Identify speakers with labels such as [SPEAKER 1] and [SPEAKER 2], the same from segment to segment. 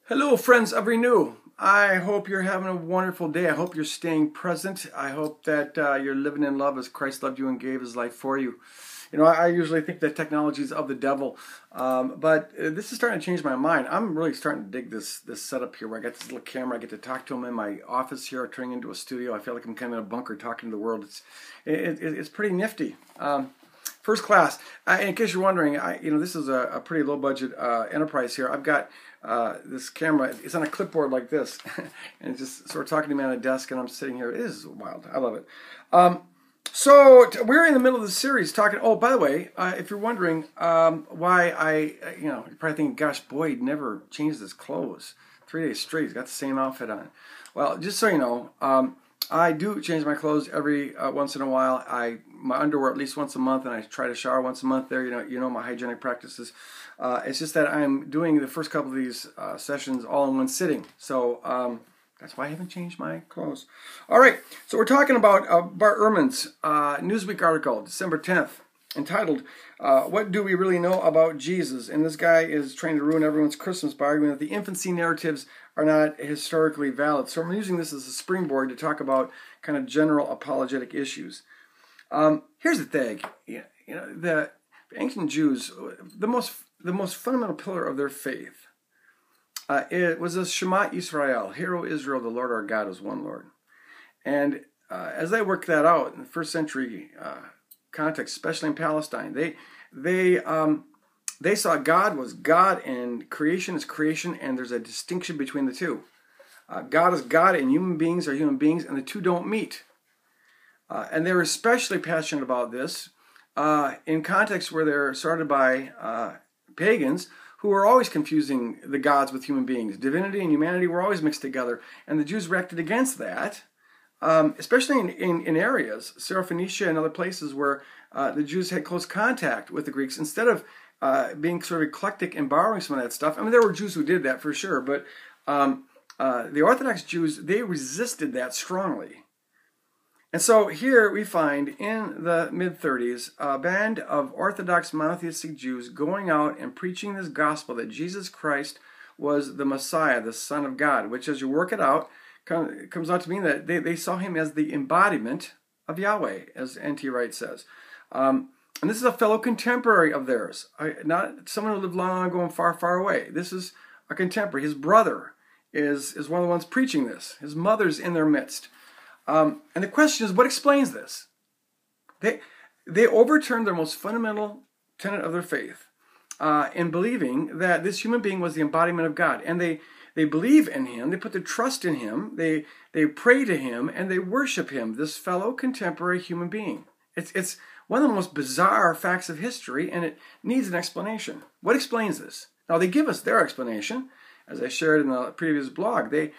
[SPEAKER 1] Hello, friends of Renew. I hope you're having a wonderful day. I hope you're staying present. I hope that you're living in love as Christ loved you and gave his life for you. You know, I usually think that technology is of the devil, but this is starting to change my mind. I'm really starting to dig this setup here where I got this little camera. I get to talk to him in my office here, turning into a studio. I feel like I'm kind of in a bunker talking to the world. It's pretty nifty. First class. In case you're wondering, this is a pretty low budget enterprise here. I've got this camera. It's on a clipboard like this, and it's just sort of talking to me on a desk, and I'm sitting here. It is wild. I love it. So we're in the middle of the series talking. Oh, by the way, if you're wondering why you're probably thinking, gosh, Boyd never changed his clothes. 3 days straight, he's got the same outfit on. Well, just so you know, I do change my clothes every once in a while. My underwear at least once a month, and I try to shower once a month. There, you know my hygienic practices. It's just that I'm doing the first couple of these sessions all in one sitting, so that's why I haven't changed my clothes. All right, so we're talking about Bart Ehrman's Newsweek article, December 10th, entitled "What Do We Really Know About Jesus?" And this guy is trying to ruin everyone's Christmas by arguing that the infancy narratives are not historically valid. So I'm using this as a springboard to talk about kind of general apologetic issues. Here's the thing, the ancient Jews, the most fundamental pillar of their faith, it was a Shema Yisrael, Hear O Israel, the Lord our God is one Lord. And as they worked that out in the first century context, especially in Palestine, they saw God was God and creation is creation, and there's a distinction between the two. God is God and human beings are human beings, and the two don't meet. And they're especially passionate about this in contexts where they're started by pagans who are always confusing the gods with human beings. Divinity and humanity were always mixed together, and the Jews reacted against that, especially in areas, Syrophoenicia and other places where the Jews had close contact with the Greeks. Instead of being sort of eclectic and borrowing some of that stuff, I mean, there were Jews who did that for sure, but the Orthodox Jews, they resisted that strongly. And so here we find in the mid-30s a band of Orthodox monotheistic Jews going out and preaching this gospel that Jesus Christ was the Messiah, the Son of God, which as you work it out, comes out to mean that they saw him as the embodiment of Yahweh, as N.T. Wright says. And this is a fellow contemporary of theirs, not someone who lived long ago and far, far away. This is a contemporary. His brother is one of the ones preaching this. His mother's in their midst. And the question is, what explains this? They overturned their most fundamental tenet of their faith in believing that this human being was the embodiment of God. And they believe in him, they put their trust in him, they pray to him, and they worship him, this fellow contemporary human being. It's one of the most bizarre facts of history, and it needs an explanation. What explains this? Now, they give us their explanation. As I shared in the previous blog, they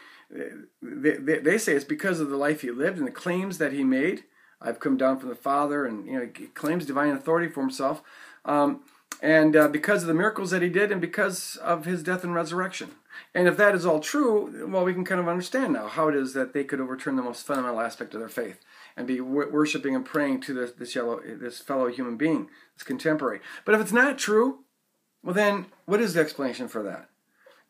[SPEAKER 1] say it's because of the life he lived and the claims that he made. I've come down from the Father, and he claims divine authority for himself, and because of the miracles that he did, and because of his death and resurrection. And if that is all true, well, we can kind of understand now how it is that they could overturn the most fundamental aspect of their faith and be worshiping and praying to this fellow human being, this contemporary. But if it's not true, well, then what is the explanation for that?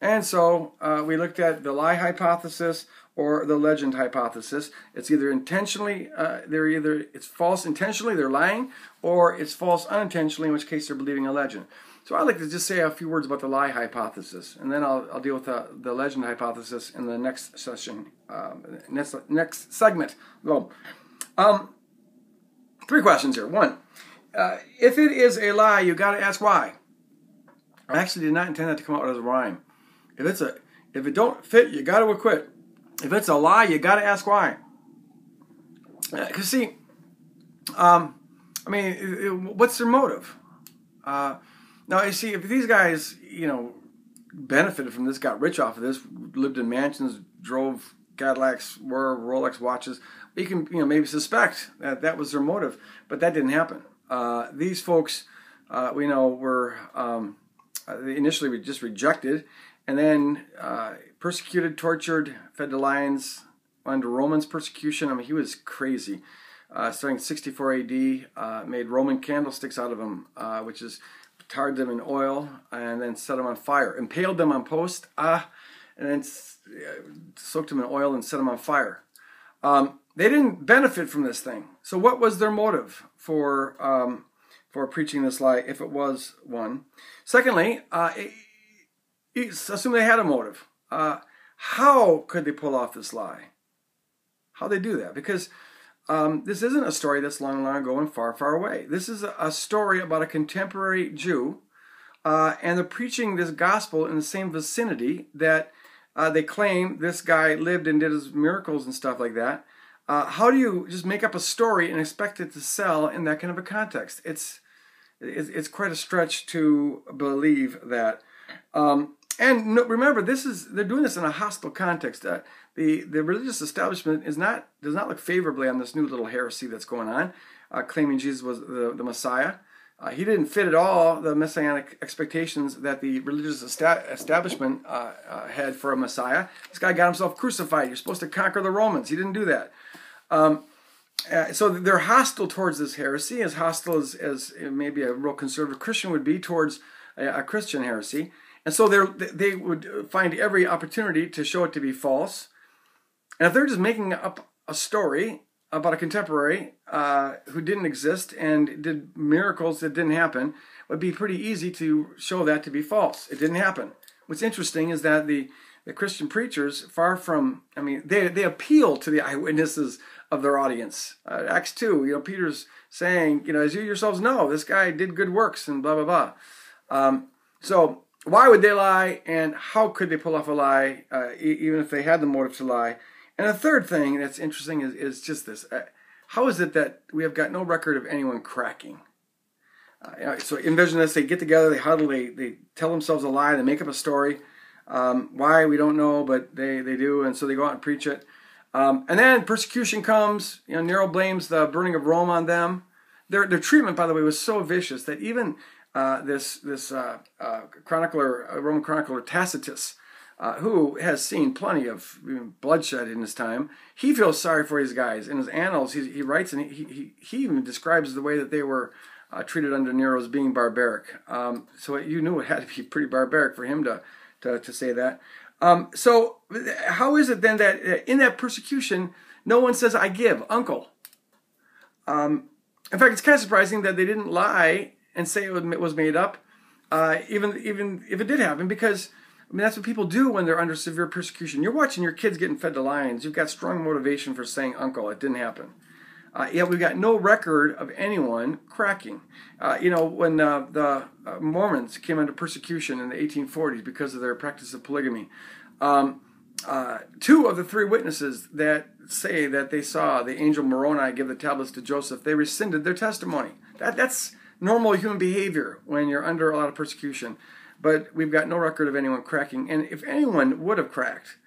[SPEAKER 1] And so we looked at the lie hypothesis or the legend hypothesis. It's either intentionally, it's false intentionally, they're lying, or it's false unintentionally, in which case they're believing a legend. So I'd like to just say a few words about the lie hypothesis, and then I'll deal with the legend hypothesis in the next session, next segment. Go. 3 questions here. 1, if it is a lie, you got to ask why. I actually did not intend that to come out as a rhyme. If it don't fit, you got to acquit. If it's a lie, you got to ask why. Because see, what's their motive? Now you see, if these guys, benefited from this, got rich off of this, lived in mansions, drove Cadillacs, wore Rolex watches, you can maybe suspect that that was their motive, but that didn't happen. These folks, we know, were initially just rejected. And then persecuted, tortured, fed to lions under Romans' persecution. I mean, he was crazy. Starting in 64 A.D., made Roman candlesticks out of them, which is tarred them in oil and then set them on fire. Impaled them on posts. And and then soaked them in oil and set them on fire. They didn't benefit from this thing. So what was their motive for preaching this lie, if it was one? Secondly, assume they had a motive. How could they pull off this lie? How they do that? Because this isn't a story that's long, long ago and far, far away. This is a story about a contemporary Jew, and they're preaching this gospel in the same vicinity that they claim this guy lived and did his miracles and stuff like that. How do you just make up a story and expect it to sell in that kind of a context? It's quite a stretch to believe that. And remember, they're doing this in a hostile context. The religious establishment does not look favorably on this new little heresy that's going on, claiming Jesus was the Messiah. He didn't fit at all the messianic expectations that the religious establishment had for a Messiah. This guy got himself crucified. You're supposed to conquer the Romans. He didn't do that. So they're hostile towards this heresy, as hostile as maybe a real conservative Christian would be towards a Christian heresy. And so they would find every opportunity to show it to be false. And if they're just making up a story about a contemporary who didn't exist and did miracles that didn't happen, it would be pretty easy to show that to be false. It didn't happen. What's interesting is that the Christian preachers, far from, they appeal to the eyewitnesses of their audience. Acts 2, Peter's saying, as you yourselves know, this guy did good works and blah, blah, blah. So why would they lie, and how could they pull off a lie, even if they had the motive to lie? And a third thing that's interesting is just this. How is it that we have got no record of anyone cracking? So envision this. They get together, they huddle, they tell themselves a lie, they make up a story. Why, we don't know, but they do, and so they go out and preach it. And then persecution comes. Nero blames the burning of Rome on them. Their treatment, by the way, was so vicious that even this Roman chronicler Tacitus, who has seen plenty of bloodshed in his time, he feels sorry for these guys. In his annals, he writes, and he even describes the way that they were treated under Nero as being barbaric. So you knew it had to be pretty barbaric for him to say that. So how is it then that in that persecution, no one says, "I give, uncle"? In fact, it's kind of surprising that they didn't lie and say it was made up, even if it did happen, because that's what people do when they're under severe persecution. You're watching your kids getting fed to lions. You've got strong motivation for saying uncle. It didn't happen. Yet we've got no record of anyone cracking. When the Mormons came under persecution in the 1840s because of their practice of polygamy, 2 of the 3 witnesses that say that they saw the angel Moroni give the tablets to Joseph, they rescinded their testimony. That's normal human behavior when you're under a lot of persecution. But we've got no record of anyone cracking. And if anyone would have cracked,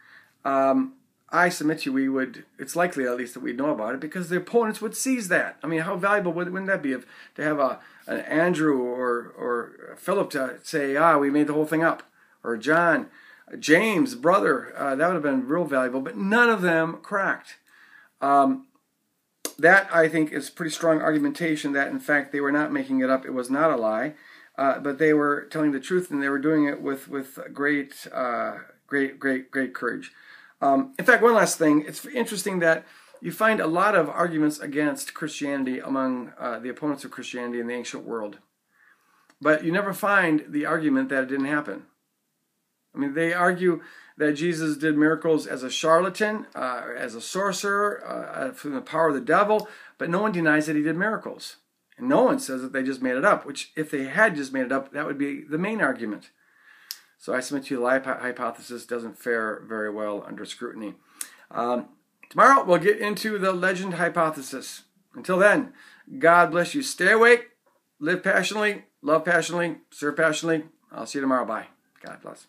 [SPEAKER 1] I submit to you, it's likely at least that we'd know about it, because the opponents would seize that. How valuable wouldn't that be to have an Andrew or Philip to say, we made the whole thing up, or John, James, brother, that would have been real valuable, but none of them cracked. That, I think, is pretty strong argumentation that, in fact, they were not making it up. It was not a lie, but they were telling the truth, and they were doing it with great courage. In fact, one last thing. It's interesting that you find a lot of arguments against Christianity among the opponents of Christianity in the ancient world, but you never find the argument that it didn't happen. They argue that Jesus did miracles as a charlatan, as a sorcerer, from the power of the devil, but no one denies that he did miracles. And no one says that they just made it up, which, if they had just made it up, that would be the main argument. So I submit to you, the lie hypothesis doesn't fare very well under scrutiny. Tomorrow, we'll get into the legend hypothesis. Until then, God bless you. Stay awake, live passionately, love passionately, serve passionately. I'll see you tomorrow. Bye. God bless.